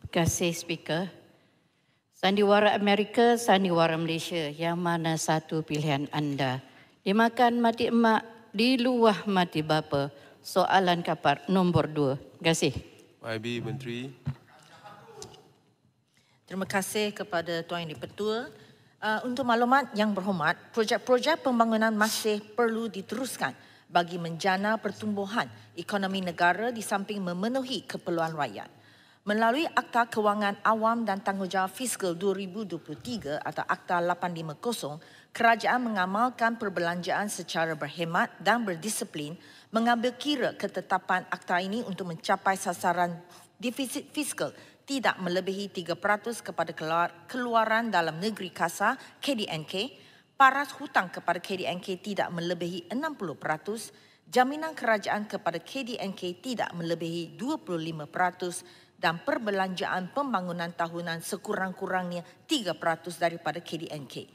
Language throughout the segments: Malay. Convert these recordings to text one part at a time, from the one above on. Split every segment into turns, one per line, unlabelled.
Terima kasih, Speaker. Sandiwara Amerika, sandiwara Malaysia, yang mana satu pilihan anda? Dimakan mati emak, diluah mati bapa. Soalan kapar nombor 2. Terima kasih.
YB Menteri.
Terima kasih kepada Tuan Yang di-Pertua. Untuk maklumat yang berhormat, projek-projek pembangunan masih perlu diteruskan bagi menjana pertumbuhan ekonomi negara di samping memenuhi keperluan rakyat. Melalui Akta Kewangan Awam dan Tanggungjawab Fiskal 2023 atau Akta 850, kerajaan mengamalkan perbelanjaan secara berhemat dan berdisiplin, mengambil kira ketetapan akta ini untuk mencapai sasaran defisit fiskal tidak melebihi 3% kepada keluaran dalam negeri kasar KDNK, paras hutang kepada KDNK tidak melebihi 60%, jaminan kerajaan kepada KDNK tidak melebihi 25%, dan perbelanjaan pembangunan tahunan sekurang-kurangnya 3% daripada KDNK.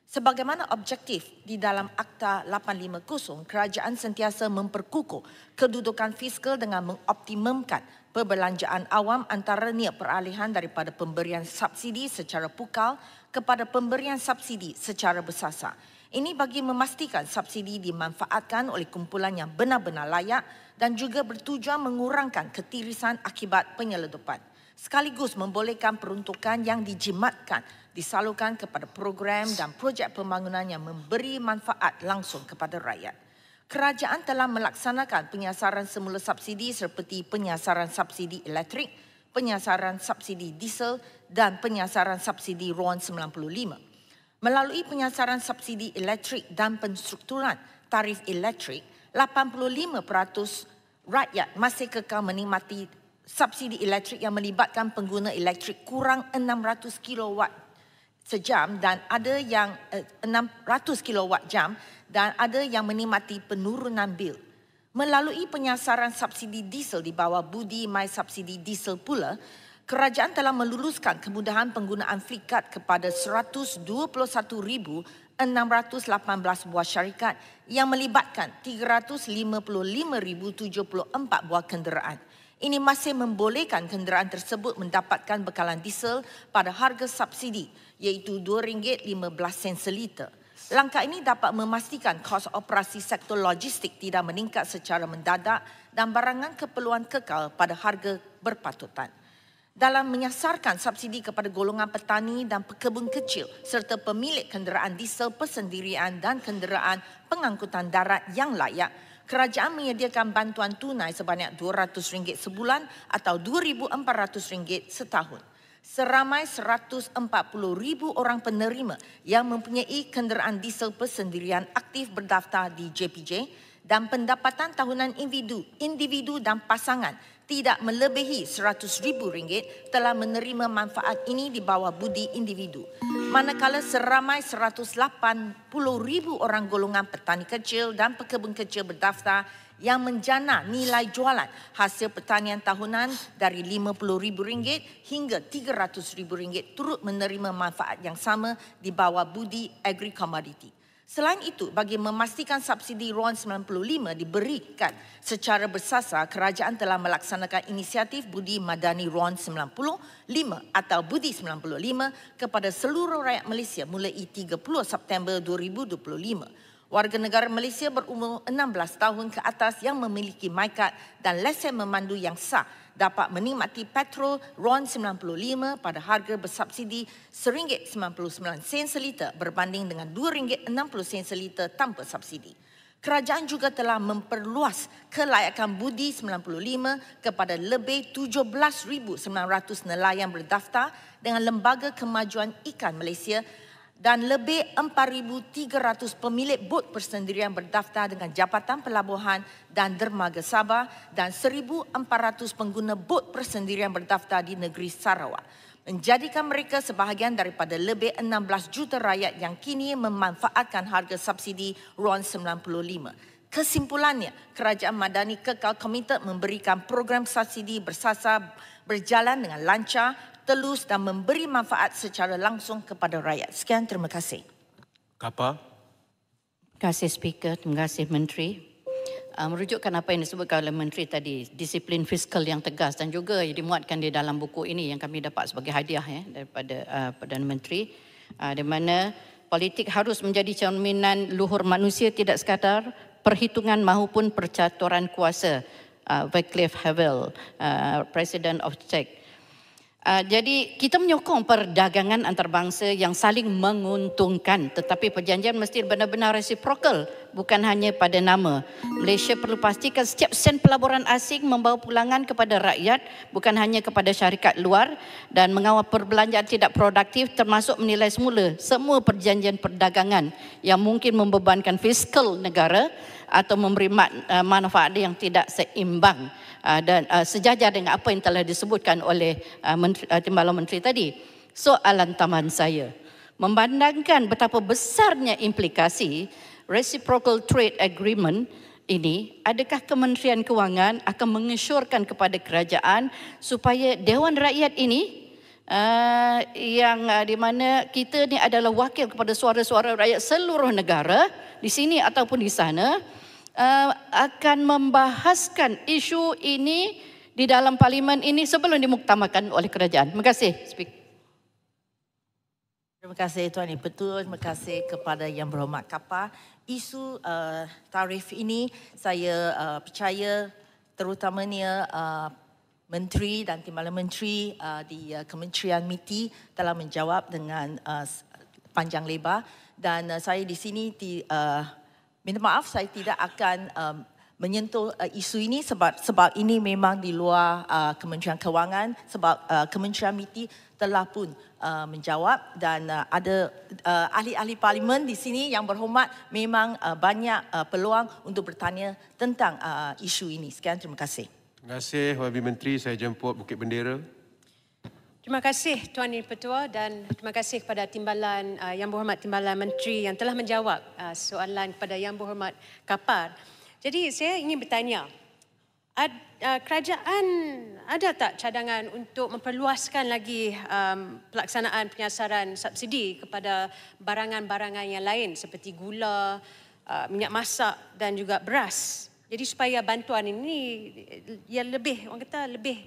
Sebagaimana objektif di dalam Akta 850, kerajaan sentiasa memperkukuh kedudukan fiskal dengan mengoptimumkan perbelanjaan awam antaranya peralihan daripada pemberian subsidi secara pukal kepada pemberian subsidi secara bersasar. Ini bagi memastikan subsidi dimanfaatkan oleh kumpulan yang benar-benar layak dan juga bertujuan mengurangkan ketirisan akibat penyelundupan. Sekaligus membolehkan peruntukan yang dijimatkan disalurkan kepada program dan projek pembangunan yang memberi manfaat langsung kepada rakyat. Kerajaan telah melaksanakan penyasaran semula subsidi seperti penyasaran subsidi elektrik, penyasaran subsidi diesel dan penyasaran subsidi RON 95. Melalui penyasaran subsidi elektrik dan penstrukturan tarif elektrik, 85% rakyat masih kekal menikmati subsidi elektrik yang melibatkan pengguna elektrik kurang 600 kilowatt sejam dan ada yang 600 kilowatt jam dan ada yang menikmati penurunan bil. Melalui penyasaran subsidi diesel di bawah budi My Subsidi Diesel pula, kerajaan telah meluluskan kemudahan penggunaan flikat kepada 121,618 buah syarikat yang melibatkan 355,074 buah kenderaan. Ini masih membolehkan kenderaan tersebut mendapatkan bekalan diesel pada harga subsidi iaitu RM2.15 seliter. Langkah ini dapat memastikan kos operasi sektor logistik tidak meningkat secara mendadak dan barangan keperluan kekal pada harga berpatutan. Dalam menyasarkan subsidi kepada golongan petani dan pekebun kecil serta pemilik kenderaan diesel persendirian dan kenderaan pengangkutan darat yang layak, kerajaan menyediakan bantuan tunai sebanyak RM200 sebulan atau RM2,400 setahun. Seramai 140,000 orang penerima yang mempunyai kenderaan diesel persendirian aktif berdaftar di JPJ dan pendapatan tahunan individu dan pasangan tidak melebihi RM100,000 telah menerima manfaat ini di bawah budi individu. Manakala seramai 180,000 orang golongan petani kecil dan pekebun kecil berdaftar yang menjana nilai jualan hasil pertanian tahunan dari RM50,000 hingga RM300,000 turut menerima manfaat yang sama di bawah budi agri-commodity. Selain itu, bagi memastikan subsidi RON 95 diberikan secara bersasar, kerajaan telah melaksanakan inisiatif Budi Madani RON 95 atau Budi 95 kepada seluruh rakyat Malaysia mulai 30 September 2025. Warga negara Malaysia berumur 16 tahun ke atas yang memiliki mykat dan lesen memandu yang sah dapat menikmati petrol RON 95 pada harga bersubsidi RM1.99 seliter berbanding dengan RM2.60 seliter tanpa subsidi. Kerajaan juga telah memperluas kelayakan Budi 95 kepada lebih 17,900 nelayan berdaftar dengan Lembaga Kemajuan Ikan Malaysia dan lebih 4,300 pemilik bot persendirian berdaftar dengan Jabatan Pelabuhan dan Dermaga Sabah dan 1,400 pengguna bot persendirian berdaftar di negeri Sarawak, menjadikan mereka sebahagian daripada lebih 16 juta rakyat yang kini memanfaatkan harga subsidi RON 95. Kesimpulannya, Kerajaan Madani kekal komited memberikan program subsidi bersasar berjalan dengan lancar, telus dan memberi manfaat secara langsung kepada rakyat. Sekian, terima kasih.
Kapa.
Terima kasih Speaker, terima kasih Menteri. merujukkan apa yang disebutkan oleh Menteri tadi, disiplin fiskal yang tegas dan juga dimuatkan di dalam buku ini yang kami dapat sebagai hadiah daripada Perdana Menteri, di mana politik harus menjadi cerminan luhur manusia tidak sekadar perhitungan maupun percaturan kuasa. Václav Havel, President of Czech. Jadi kita menyokong perdagangan antarabangsa yang saling menguntungkan, tetapi perjanjian mesti benar-benar reciprocal, bukan hanya pada nama. Malaysia perlu pastikan setiap sen pelaburan asing membawa pulangan kepada rakyat, bukan hanya kepada syarikat luar, dan mengawal perbelanjaan tidak produktif termasuk menilai semula semua perjanjian perdagangan yang mungkin membebankan fiskal negara atau memberi manfaat yang tidak seimbang dan sejajar dengan apa yang telah disebutkan oleh Timbalan Menteri tadi. Soalan tambahan saya, memandangkan betapa besarnya implikasi reciprocal trade agreement ini, adakah Kementerian Kewangan akan mengesyorkan kepada kerajaan supaya Dewan Rakyat ini yang di mana kita ni adalah wakil kepada suara-suara rakyat seluruh negara di sini ataupun di sana, akan membahaskan isu ini di dalam parlimen ini sebelum dimuktamadkan oleh kerajaan. Terima kasih.
Terima kasih Tuan Betul, terima kasih kepada Yang Berhormat Kapa. Isu tarif ini saya percaya terutamanya Menteri dan Timbalan Menteri di Kementerian MITI telah menjawab dengan panjang lebar, dan saya di sini minta maaf, saya tidak akan menyentuh isu ini sebab ini memang di luar Kementerian Kewangan, sebab Kementerian MITI telah pun menjawab, dan ada ahli-ahli parlimen di sini yang berhormat memang banyak peluang untuk bertanya tentang isu ini. Sekian, terima kasih.
Terima kasih Wabi Menteri, saya jemput Bukit Bendera.
Terima kasih Tuan Pertua dan terima kasih kepada Timbalan Yang Berhormat Timbalan Menteri yang telah menjawab soalan kepada Yang Berhormat Kapar. Jadi saya ingin bertanya, kerajaan ada tak cadangan untuk memperluaskan lagi pelaksanaan penyasaran subsidi kepada barangan-barangan yang lain seperti gula, minyak masak dan juga beras? Jadi supaya bantuan ini yang lebih, orang kata lebih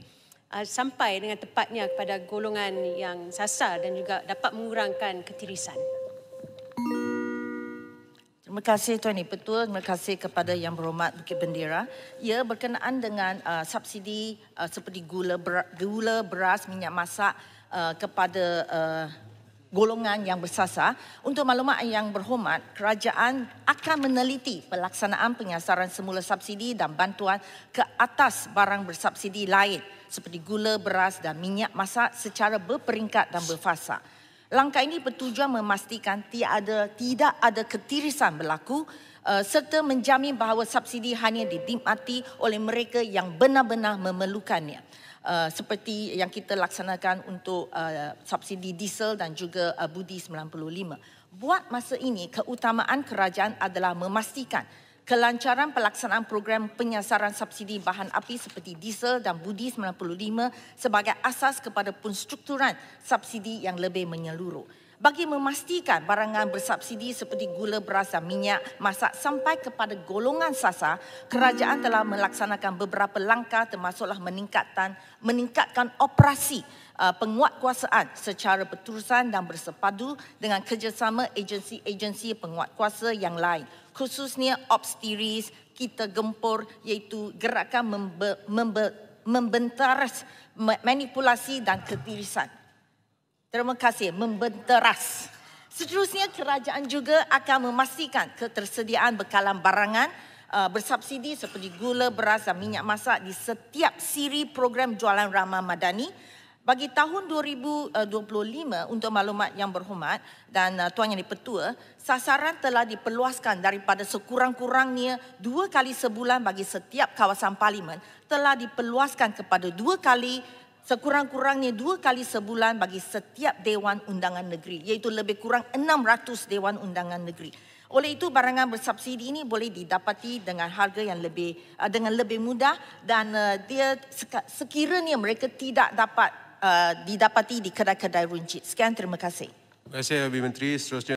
sampai dengan tepatnya kepada golongan yang sasar dan juga dapat mengurangkan ketirisan.
Terima kasih Tuan Betul, terima kasih kepada Yang Berhormat Bukit Bendera. Ya, berkenaan dengan subsidi seperti gula, beras, minyak masak kepada golongan yang bersasar. Untuk maklumat Yang Berhormat, kerajaan akan meneliti pelaksanaan penyasaran semula subsidi dan bantuan ke atas barang bersubsidi lain seperti gula, beras dan minyak masak secara berperingkat dan berfasa. Langkah ini bertujuan memastikan tidak ada ketirisan berlaku serta menjamin bahawa subsidi hanya dinikmati oleh mereka yang benar-benar memerlukannya. Seperti yang kita laksanakan untuk subsidi diesel dan juga Budi 95. Buat masa ini, keutamaan kerajaan adalah memastikan kelancaran pelaksanaan program penyasaran subsidi bahan api seperti diesel dan Budi 95 sebagai asas kepada penstrukturan subsidi yang lebih menyeluruh. Bagi memastikan barangan bersubsidi seperti gula, beras dan minyak masak sampai kepada golongan sasar, kerajaan telah melaksanakan beberapa langkah termasuklah meningkatkan operasi penguatkuasaan secara berterusan dan bersepadu dengan kerjasama agensi-agensi penguatkuasa yang lain, khususnya Obstiris kita gempur, iaitu gerakan membenteras manipulasi dan ketirisan. Terima kasih, membenteras. Seterusnya, kerajaan juga akan memastikan ketersediaan bekalan barangan bersubsidi seperti gula, beras dan minyak masak di setiap siri program jualan ramah madani. Bagi tahun 2025, untuk maklumat Yang Berhormat dan Tuan Yang Dipertua, sasaran telah diperluaskan daripada sekurang-kurangnya 2 kali sebulan bagi setiap kawasan parlimen telah diperluaskan kepada 2 kali sekurang-kurangnya 2 kali sebulan bagi setiap Dewan Undangan Negeri, iaitu lebih kurang 600 Dewan Undangan Negeri. Oleh itu, barangan bersubsidi ini boleh didapati dengan harga yang lebih mudah dan dia sekiranya mereka tidak dapat didapati di kedai-kedai runcit. Sekian, terima kasih.
Terima kasih Habib Menteri. Seterusnya